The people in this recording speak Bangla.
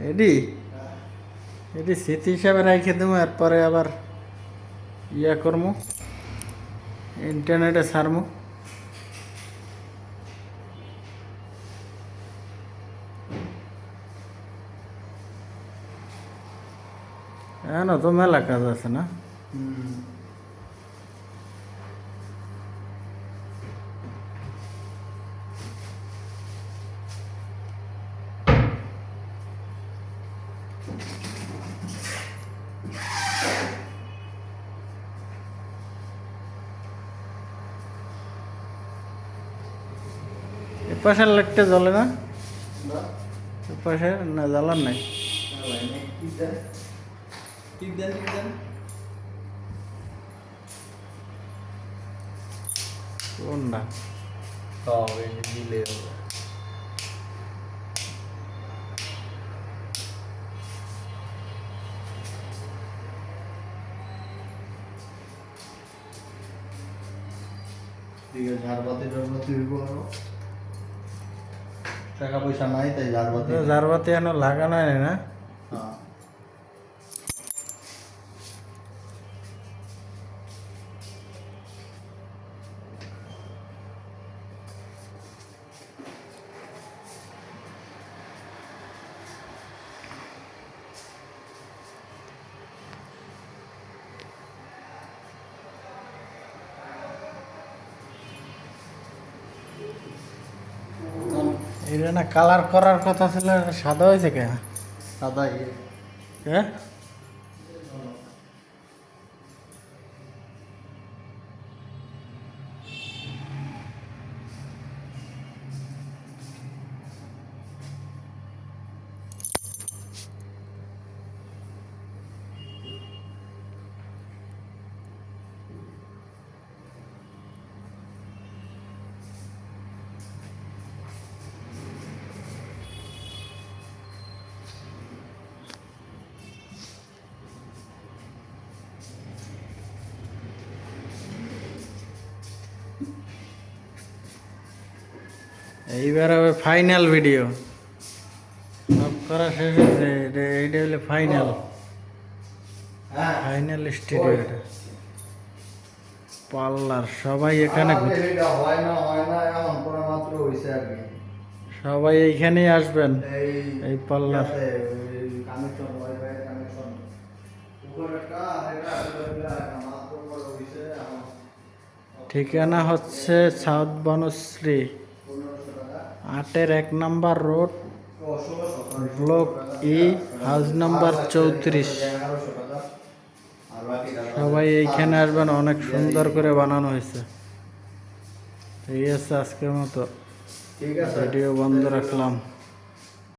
এডি এডি স্মৃতি হিসাবে রাখে দেবো, এরপরে আবার ইয়া করবো, ইন্টারনেটে ছাড়বো। এখনো তো মেলা কাজ আছে না? এ পাশের লাইটটা জ্বলে না? এ পাশে না, জ্বালার নাই। কোনটা? দিলে হবে। ঝাড়বাতি টাড়বাতি হইব আরো, টাকা পয়সা নাই তাই ঝাড়বাতি। ঝাড়বাতি এখনো লাগানো হয় না? হ্যাঁ। এটা না কালার করার কথা ছিল, সাদা হয়েছে কে? সাদাই হ্যাঁ, এইবার হবে ফাইনাল ভিডিও। সব করা শেষ হয়েছে, এইটা হলো ফাইনাল, হ্যাঁ ফাইনাল স্টুডিও। এটা পার্লার, সবাই এখানে আমাদের এটা হয় না এখন পুরো মাত্র হইছে আর কি। সবাই এইখানেই আসবেন, এই পার্লার। কানেকশন ওয়াইফাই কানেকশন উপরেরটা এটা মাত্র করে হইছে এখন। ঠিকানা হচ্ছে south Banasree 8-1 number road, block E, house number 34। সবাই এইখানে আসবেন, অনেক সুন্দর করে বানানো হয়েছে। ঠিক আছে, আজকের মতো ঠিক আছে, ভিডিও বন্ধ রাখলাম।